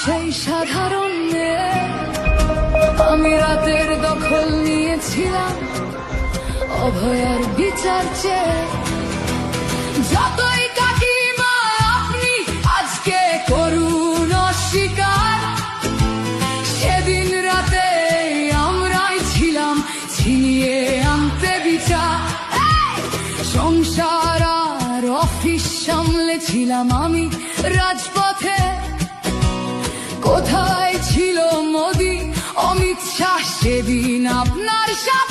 সেই সাধারণ মেয়ে, আমি রাতের দখল নিয়েছিলাম অভয়ার বিচার চেয়ে। যতই কাকিমা আপনি আজকে করুন অস্বীকার, সেদিন রাতে আমরাই ছিলাম ছিনিয়ে আনতে বিচার। সংসার আর অফিস সামলেছিলাম আমি রাজপথে। কোথায় ছিল মোদি, অমিত শাহ সেদিন আপনার সাথে?